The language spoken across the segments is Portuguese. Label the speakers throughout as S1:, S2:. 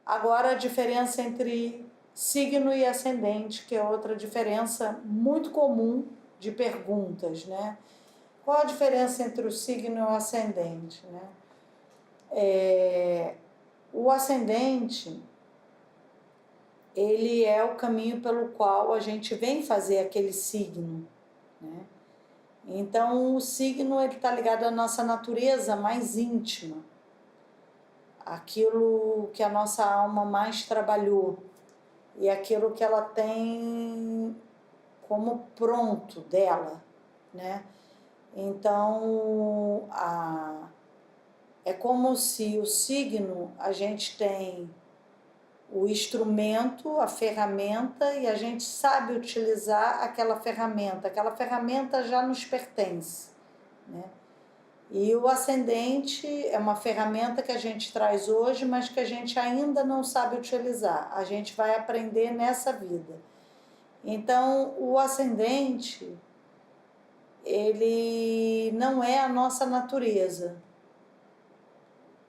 S1: Agora a diferença entre signo e ascendente, que é outra diferença muito comum de perguntas, né? Qual a diferença entre o signo e o ascendente, né? O ascendente, ele é o caminho pelo qual a gente vem fazer aquele signo, né? Então, o signo está ligado à nossa natureza mais íntima, aquilo que a nossa alma mais trabalhou e aquilo que ela tem como pronto dela, né? Então, é como se o signo, a gente tem o instrumento, a ferramenta, e a gente sabe utilizar aquela ferramenta já nos pertence, né? E o ascendente é uma ferramenta que a gente traz hoje, mas que a gente ainda não sabe utilizar. A gente vai aprender nessa vida. Então, o ascendente, ele não é a nossa natureza,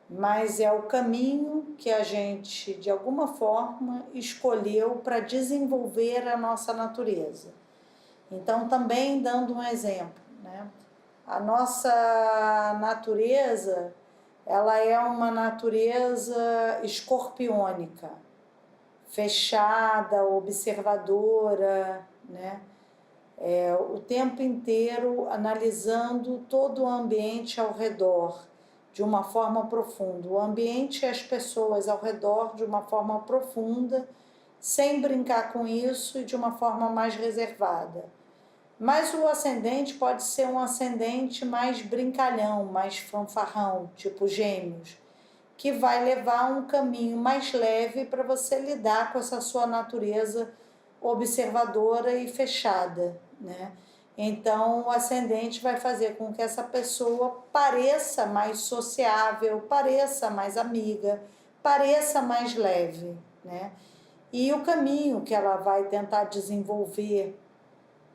S1: mas é o caminho que a gente, de alguma forma, escolheu para desenvolver a nossa natureza. Então, também dando um exemplo, né? A nossa natureza, ela é uma natureza escorpiônica, fechada, observadora, né? O tempo inteiro analisando todo o ambiente ao redor de uma forma profunda. O ambiente e as pessoas ao redor de uma forma profunda, sem brincar com isso e de uma forma mais reservada. Mas o ascendente pode ser um ascendente mais brincalhão, mais fanfarrão, tipo Gêmeos, que vai levar um caminho mais leve para você lidar com essa sua natureza observadora e fechada, né? Então, o ascendente vai fazer com que essa pessoa pareça mais sociável, pareça mais amiga, pareça mais leve, né? E o caminho que ela vai tentar desenvolver,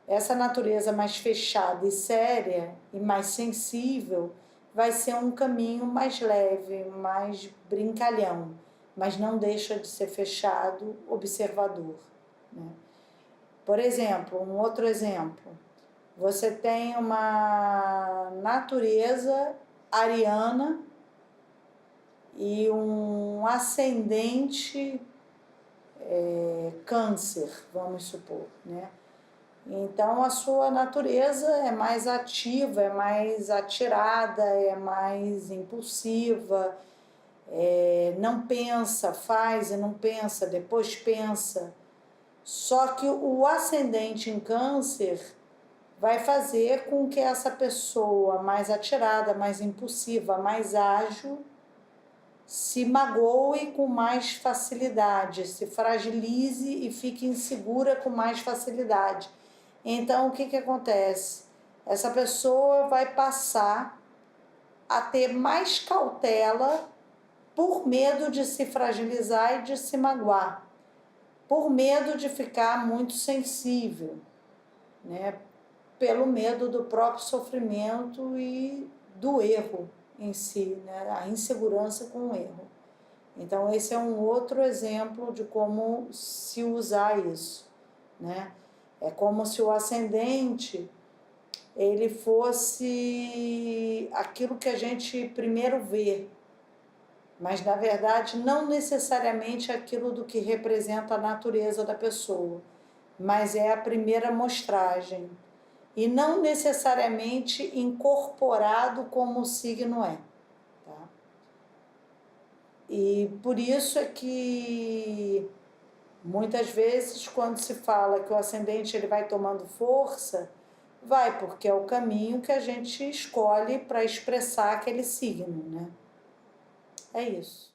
S1: essa natureza mais fechada e séria e mais sensível, vai ser um caminho mais leve, mais brincalhão, mas não deixa de ser fechado, observador, né? Por exemplo, um outro exemplo, você tem uma natureza ariana e um ascendente câncer, vamos supor, né? Então, a sua natureza é mais ativa, é mais atirada, é mais impulsiva, não pensa, faz e não pensa, depois pensa. Só que o ascendente em câncer vai fazer com que essa pessoa mais atirada, mais impulsiva, mais ágil, se magoe com mais facilidade, se fragilize e fique insegura com mais facilidade. Então, o que acontece? Essa pessoa vai passar a ter mais cautela por medo de se fragilizar e de se magoar, por medo de ficar muito sensível, né? Pelo medo do próprio sofrimento e do erro em si, né? A insegurança com o erro. Então, esse é um outro exemplo de como se usar isso, né? É como se o ascendente, ele fosse aquilo que a gente primeiro vê, mas na verdade não necessariamente aquilo do que representa a natureza da pessoa, mas é a primeira mostragem, e não necessariamente incorporado como o signo é, tá? E por isso é que muitas vezes, quando se fala que o ascendente ele vai tomando força, vai, porque é o caminho que a gente escolhe para expressar aquele signo, né? É isso.